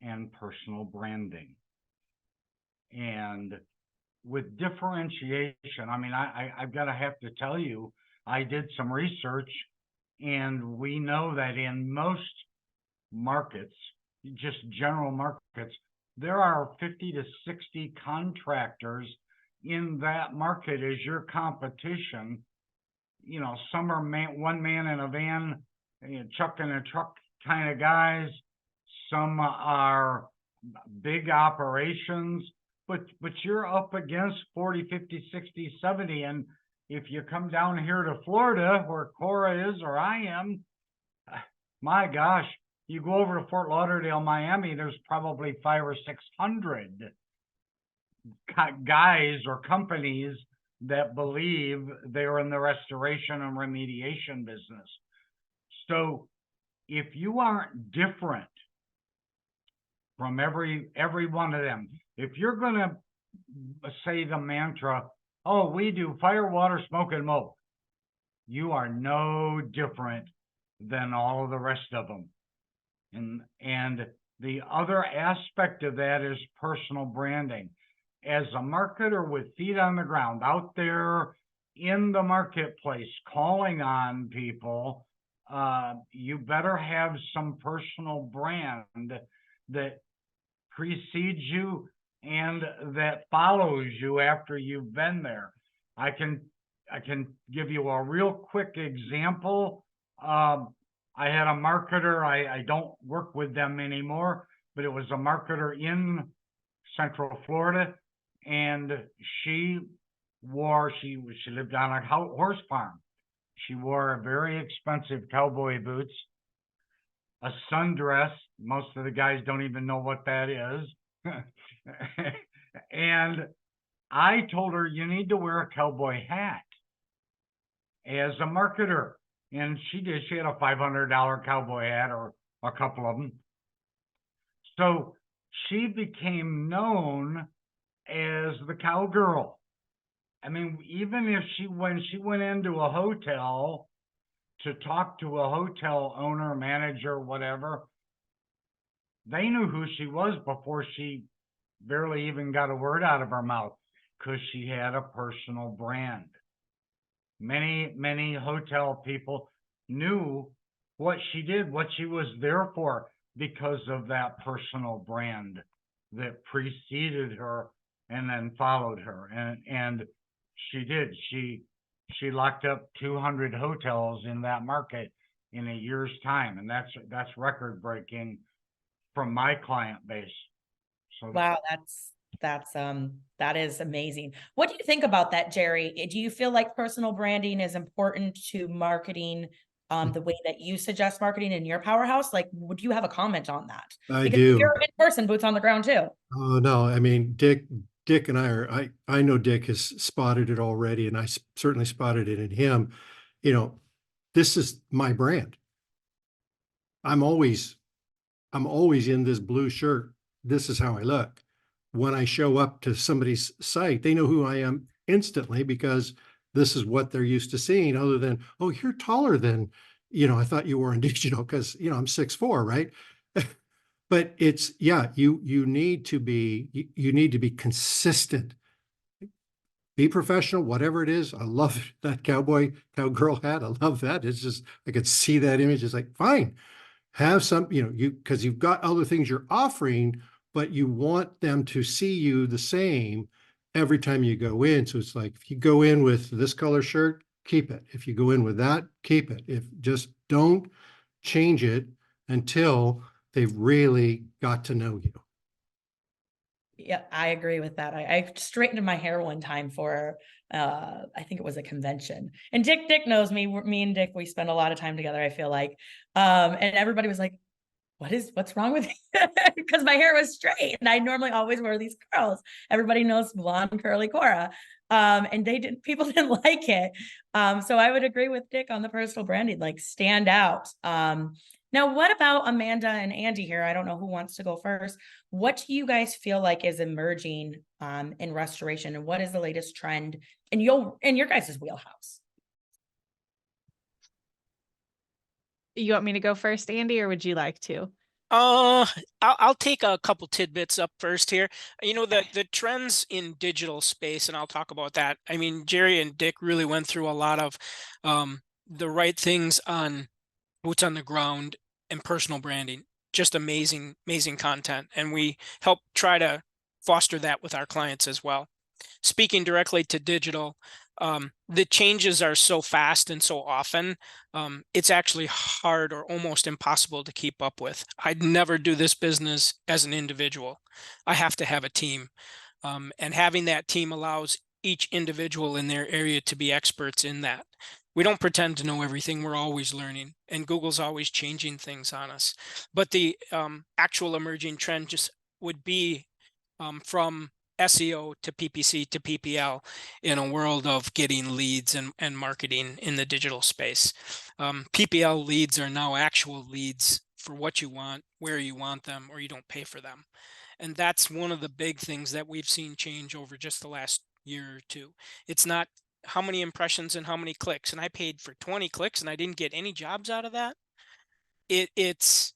Speaker 4: and personal branding. And with differentiation, I mean, I've got to have to tell you, I did some research, and we know that in most markets, just general markets, there are 50 to 60 contractors in that market as your competition. You know, some are one man in a van, truck in a truck kind of guys. Some are big operations, but you're up against 40, 50, 60, 70. And if you come down here to Florida, where Cora is, or I am, my gosh, you go over to Fort Lauderdale, Miami, there's probably 500 or 600 guys or companies that believe they're in the restoration and remediation business. So if you aren't different from every one of them, if you're going to say the mantra, oh, we do fire, water, smoke, and mold, you are no different than all of the rest of them. And the other aspect of that is personal branding. As a marketer with feet on the ground, out there in the marketplace, calling on people, you better have some personal brand that precedes you and that follows you after you've been there. I can give you a real quick example. I had a marketer, I don't work with them anymore, but it was a marketer in Central Florida, and she lived on a horse farm. She wore very expensive cowboy boots, a sundress. Most of the guys don't even know what that is. And I told her, you need to wear a cowboy hat as a marketer. And she did. She had a $500 cowboy hat, or a couple of them. So she became known as the cowgirl. I mean, even if when she went into a hotel to talk to a hotel owner, manager, whatever, they knew who she was before she barely even got a word out of her mouth, because she had a personal brand. Many hotel people knew what she did, what she was there for, because of that personal brand that preceded her and then followed her. And she did. She locked up 200 hotels in that market in a year's time, and that's record breaking from my client base. So
Speaker 1: Wow, that is amazing. What do you think about that, Jerry? Do you feel like personal branding is important to marketing the way that you suggest marketing in your powerhouse? Like, would you have a comment on that?
Speaker 3: I
Speaker 1: Because
Speaker 3: do.
Speaker 1: you're in person, boots on the ground too.
Speaker 3: Oh, no, I mean, Dick and I know Dick has spotted it already, and I certainly spotted it in him. You know, this is my brand. I'm always in this blue shirt. This is how I look. When I show up to somebody's site, they know who I am instantly, because this is what they're used to seeing, other than, oh, you're taller than, I thought you were indigenous, because, I'm 6'4", right? But it's, yeah, you need to be consistent. Be professional, whatever it is. I love that cowgirl hat. I love that. It's just, I could see that image. It's like, fine, have some, because you've got other things you're offering, but you want them to see you the same every time you go in. So it's like, if you go in with this color shirt, keep it. If you go in with that, keep it. If just don't change it until they've really got to know you.
Speaker 1: Yeah, I agree with that. I straightened my hair one time for I think it was a convention, and Dick knows me. Me and Dick, we spend a lot of time together, I feel like. And everybody was like, what's wrong with me? Because my hair was straight and I normally always wear these curls. Everybody knows blonde curly Cora. And people didn't like it. So I would agree with Dick on the personal branding, like stand out. Now, what about Amanda and Andy here? I don't know who wants to go first. What do you guys feel like is emerging in restoration, and what is the latest trend in your guys' wheelhouse?
Speaker 2: You want me to go first, Andy, or would you like to?
Speaker 5: I'll take a couple tidbits up first here. You know, the trends in digital space, and I'll talk about that. I mean, Jerry and Dick really went through a lot of the right things on boots on the ground and personal branding. Just amazing content, and we help try to foster that with our clients as well. Speaking directly to digital, the changes are so fast and so often, it's actually hard or almost impossible to keep up with. I'd never do this business as an individual. I have to have a team. And having that team allows each individual in their area to be experts in that. We don't pretend to know everything. We're always learning, and Google's always changing things on us. But the actual emerging trend just would be from SEO to PPC to PPL in a world of getting leads and marketing in the digital space. PPL leads are now actual leads for what you want, where you want them, or you don't pay for them. And that's one of the big things that we've seen change over just the last year or two. It's not how many impressions and how many clicks. And I paid for 20 clicks and I didn't get any jobs out of that. It's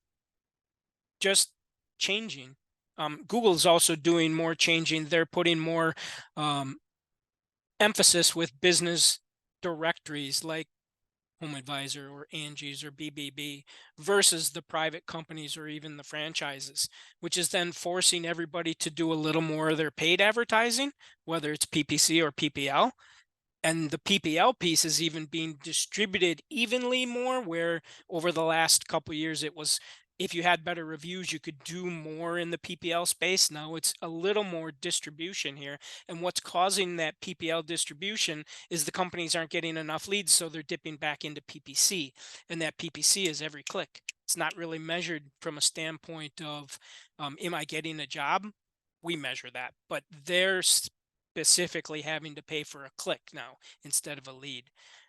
Speaker 5: just changing. Google's also doing more changing. They're putting more emphasis with business directories like Home Advisor or Angie's or BBB versus the private companies or even the franchises, which is then forcing everybody to do a little more of their paid advertising, whether it's PPC or PPL. And the PPL piece is even being distributed evenly more, where over the last couple of years, it was, if you had better reviews, you could do more in the PPL space. Now it's a little more distribution here. And what's causing that PPL distribution is the companies aren't getting enough leads, so they're dipping back into PPC. And that PPC is every click. It's not really measured from a standpoint of, am I getting a job? We measure that, but they're specifically having to pay for a click now instead of a lead.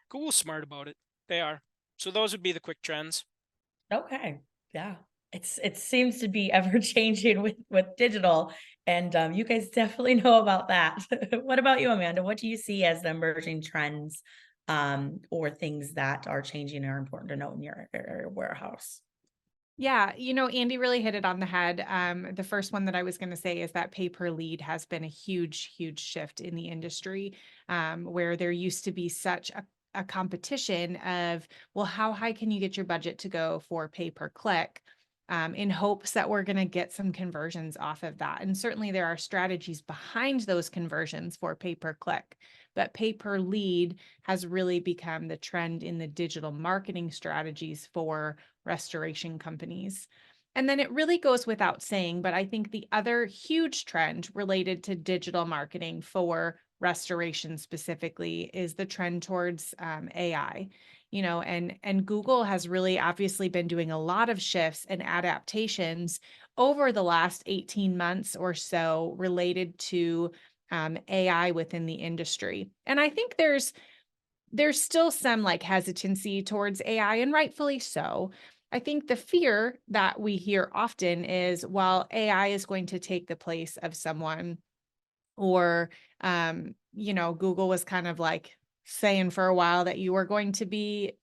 Speaker 5: Google's smart about it. They are. So those would be the quick trends.
Speaker 1: Okay. Yeah. It seems to be ever changing with digital, and you guys definitely know about that. What about you, Amanda? What do you see as the emerging trends or things that are changing and are important to know in your warehouse?
Speaker 2: Yeah, Andy really hit it on the head. The first one that I was going to say is that pay per lead has been a huge, huge shift in the industry, where there used to be such a competition of, well, how high can you get your budget to go for pay per click, in hopes that we're going to get some conversions off of that. And certainly there are strategies behind those conversions for pay per click, but pay per lead has really become the trend in the digital marketing strategies for restoration companies. And then it really goes without saying, but I think the other huge trend related to digital marketing for restoration specifically is the trend towards AI. And Google has really obviously been doing a lot of shifts and adaptations over the last 18 months or so related to AI within the industry. And I think there's still some like hesitancy towards AI, and rightfully so. I think the fear that we hear often is, well, AI is going to take the place of someone, or, Google was kind of like saying for a while that you are going to be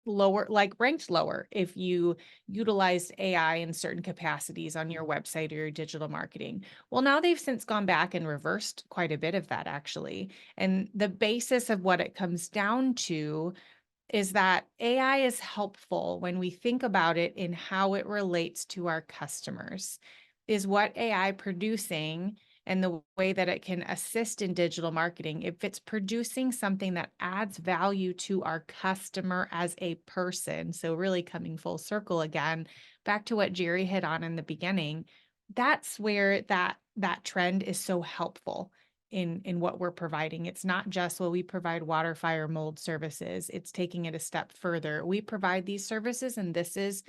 Speaker 2: lower, like ranked lower, if you utilized AI in certain capacities on your website or your digital marketing. Well, now they've since gone back and reversed quite a bit of that, actually. And the basis of what it comes down to is that AI is helpful when we think about it in how it relates to our customers. Is what AI producing and the way that it can assist in digital marketing, if it's producing something that adds value to our customer as a person, so really coming full circle again, back to what Jerry hit on in the beginning, that's where that trend is so helpful in what we're providing. It's not just, well, we provide water, fire, mold services. It's taking it a step further. We provide these services, and this is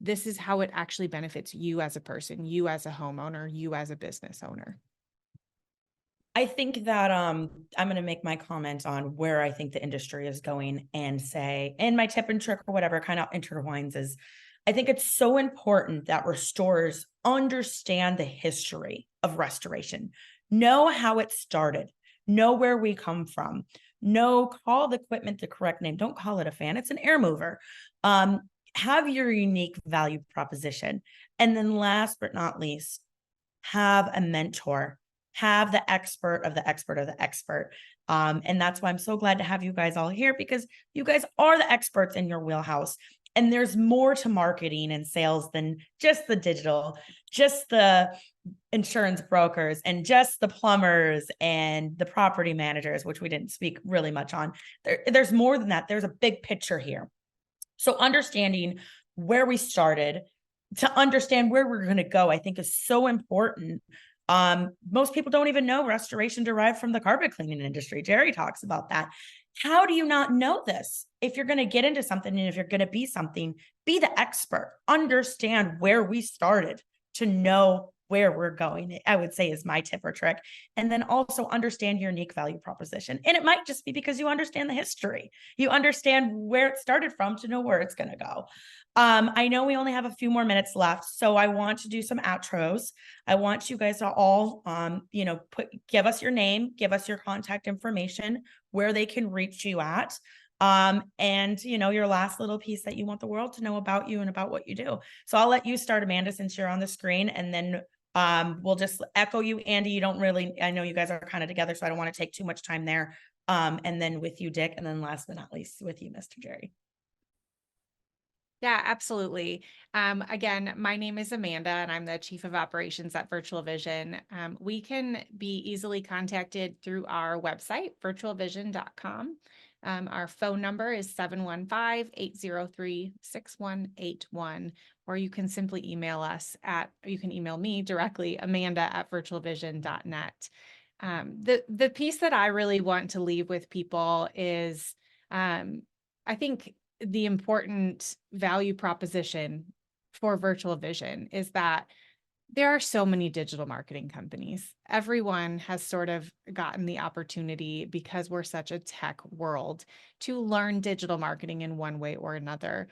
Speaker 2: this is how it actually benefits you as a person, you as a homeowner, you as a business owner.
Speaker 1: I think that I'm going to make my comment on where I think the industry is going and say, and my tip and trick or whatever kind of intertwines is, I think it's so important that restorers understand the history of restoration, know how it started, know where we come from, call the equipment the correct name. Don't call it a fan. It's an air mover. Have your unique value proposition. And then last but not least, have a mentor, have the expert of the expert of the expert. And that's why I'm so glad to have you guys all here, because you guys are the experts in your wheelhouse. And there's more to marketing and sales than just the digital, just the insurance brokers and just the plumbers and the property managers, which we didn't speak really much on. There's more than that. There's a big picture here. So understanding where we started, to understand where we're going to go, I think is so important. Most people don't even know restoration derived from the carpet cleaning industry. Jerry talks about that. How do you not know this? If you're going to get into something and if you're going to be something, be the expert, understand where we started to know where we're going, I would say is my tip or trick. And then also understand your unique value proposition. And it might just be because you understand the history. You understand where it started from to know where it's going to go. I know we only have a few more minutes left, so I want to do some outros. I want you guys to all, give us your name, give us your contact information, where they can reach you at, and your last little piece that you want the world to know about you and about what you do. So I'll let you start, Amanda, since you're on the screen, and then we'll just echo you, Andy. You don't really, I know you guys are kind of together, so I don't want to take too much time there. And then with you, Dick, and then last but not least with you, Mr. Jerry.
Speaker 2: Yeah, absolutely. Again, my name is Amanda and I'm the Chief of Operations at Virtual Vision. We can be easily contacted through our website, virtualvision.com. Our phone number is 715-803-6181, or you can simply email us you can email me directly, amanda@virtualvision.net. The piece that I really want to leave with people is, I think the important value proposition for Virtual Vision is that there are so many digital marketing companies. Everyone has sort of gotten the opportunity, because we're such a tech world, to learn digital marketing in one way or another.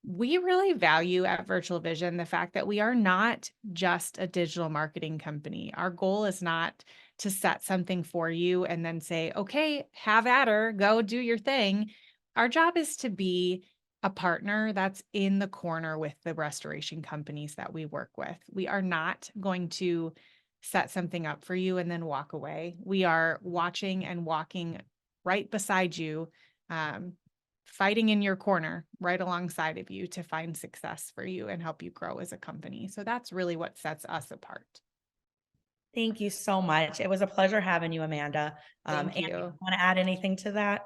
Speaker 2: We really value at Virtual Vision the fact that we are not just a digital marketing company. Our goal is not to set something for you and then say, okay, have at her, go do your thing. Our job is to be a partner that's in the corner with the restoration companies that we work with. We are not going to set something up for you and then walk away. We are watching and walking right beside you, fighting in your corner right alongside of you to find success for you and help you grow as a company. So that's really what sets us apart.
Speaker 1: Thank you so much. It was a pleasure having you, Amanda.
Speaker 2: Thank you.
Speaker 1: Want to add anything to that?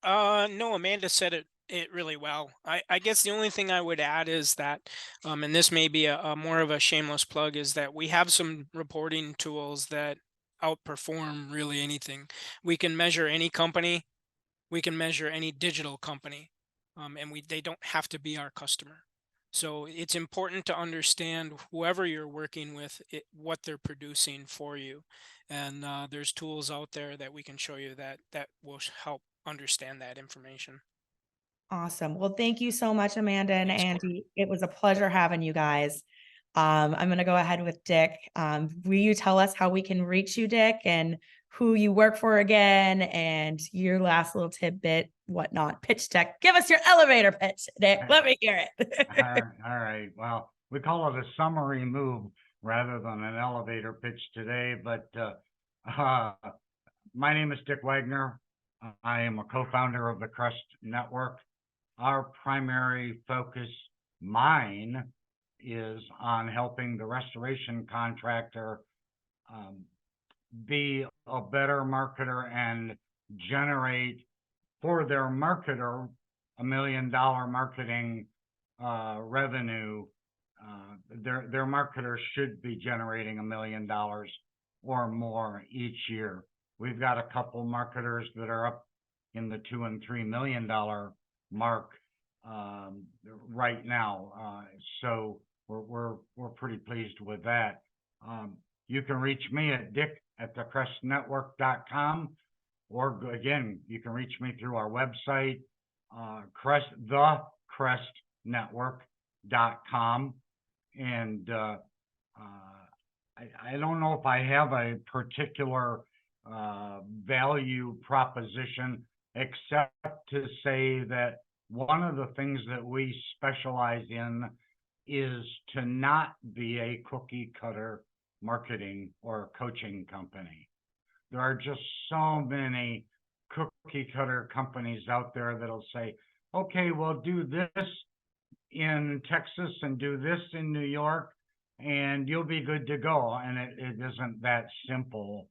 Speaker 5: No, Amanda said it really well. I guess the only thing I would add is that, and this may be a more of a shameless plug, is that we have some reporting tools that outperform really anything. We can measure any company, we can measure any digital company, and they don't have to be our customer. So it's important to understand whoever you're working with, what they're producing for you. And there's tools out there that we can show you that will help understand that information.
Speaker 1: Awesome. Well, thank you so much, Amanda and
Speaker 5: Thanks, Cora.
Speaker 1: Andy. It was a pleasure having you guys. I'm going to go ahead with Dick. Will you tell us how we can reach you, Dick, and who you work for again, and your last little tidbit, whatnot, pitch deck. Give us your elevator pitch, Dick. Let me hear it.
Speaker 4: All right. Well, we call it a summary move rather than an elevator pitch today, but my name is Dick Wagner. I am a co-founder of the Crest Network. Our primary focus, mine, is on helping the restoration contractor be a better marketer and generate for their marketer $1 million marketing revenue. Their marketers should be generating $1 million or more each year. We've got a couple marketers that are up in the $2 and $3 million mark, right now. So we're pretty pleased with that. You can reach me at dick@thecrestnetwork.com, or again, you can reach me through our website, thecrestnetwork.com. And I don't know if I have a particular value proposition, except to say that one of the things that we specialize in is to not be a cookie cutter marketing or coaching company. There are just so many cookie cutter companies out there that'll say, okay, well, do this in Texas and do this in New York, and you'll be good to go. And it isn't that simple.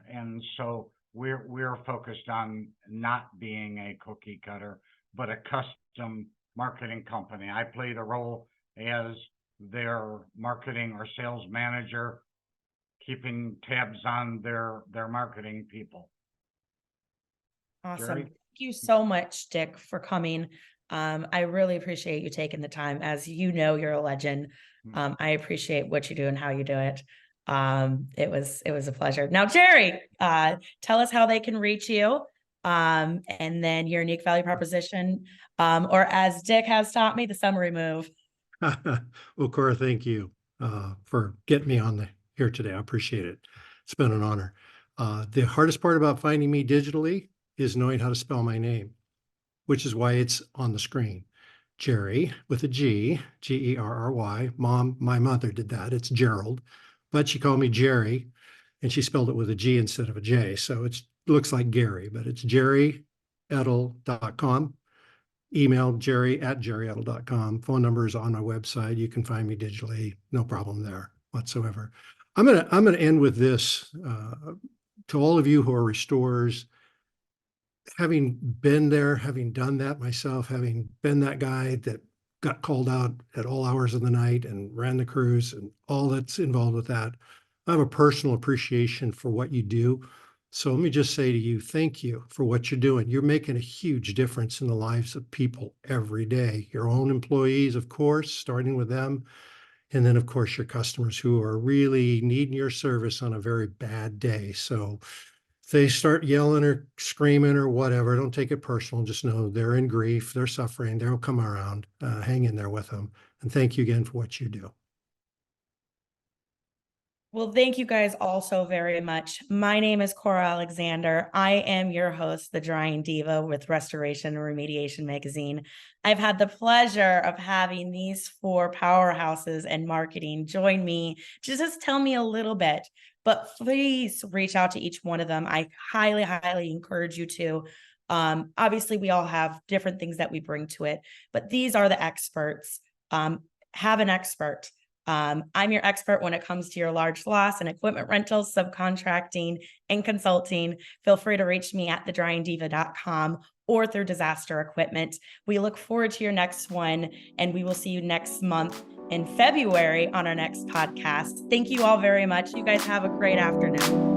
Speaker 4: And so we're focused on not being a cookie cutter, but a custom marketing company. I play the role as their marketing or sales manager, keeping tabs on their marketing people.
Speaker 1: Awesome.
Speaker 4: Jerry?
Speaker 1: Thank you so much, Dick, for coming. I really appreciate you taking the time. As you know, you're a legend. I appreciate what you do and how you do it. It was a pleasure. Now, Jerry, tell us how they can reach you, and then your unique value proposition, or as Dick has taught me, the summary move.
Speaker 3: Well, Cora, thank you for getting me on here today. I appreciate it. It's been an honor. The hardest part about finding me digitally is knowing how to spell my name, which is why it's on the screen. Jerry with a G, Gerry. Mom, my mother did that. It's Gerald, but she called me Jerry, and she spelled it with a G instead of a J. So it looks like Gary, but it's jerryedel.com. Email jerry@jerryedel.com. Phone number is on my website. You can find me digitally. No problem there whatsoever. I'm gonna end with this. To all of you who are restorers, having been there, having done that myself, having been that guy that got called out at all hours of the night and ran the crews and all that's involved with that, I have a personal appreciation for what you do. So let me just say to you, thank you for what you're doing. You're making a huge difference in the lives of people every day. Your own employees, of course, starting with them. And then, of course, your customers who are really needing your service on a very bad day. So if they start yelling or screaming or whatever, don't take it personal. Just know they're in grief, they're suffering, they'll come around. Hang in there with them. And thank you again for what you do.
Speaker 1: Well, thank you guys all so very much. My name is Cora Alexander. I am your host, the Drying Diva with Restoration and Remediation Magazine. I've had the pleasure of having these four powerhouses in marketing join me to just tell me a little bit, but please reach out to each one of them. I highly, highly encourage you to. Obviously, we all have different things that we bring to it, but these are the experts. Have an expert. I'm your expert when it comes to your large loss and equipment rentals, subcontracting, and consulting. Feel free to reach me at thedryingdiva.com or through Disaster Equipment. We look forward to your next one, and we will see you next month in February on our next podcast. Thank you all very much. You guys have a great afternoon.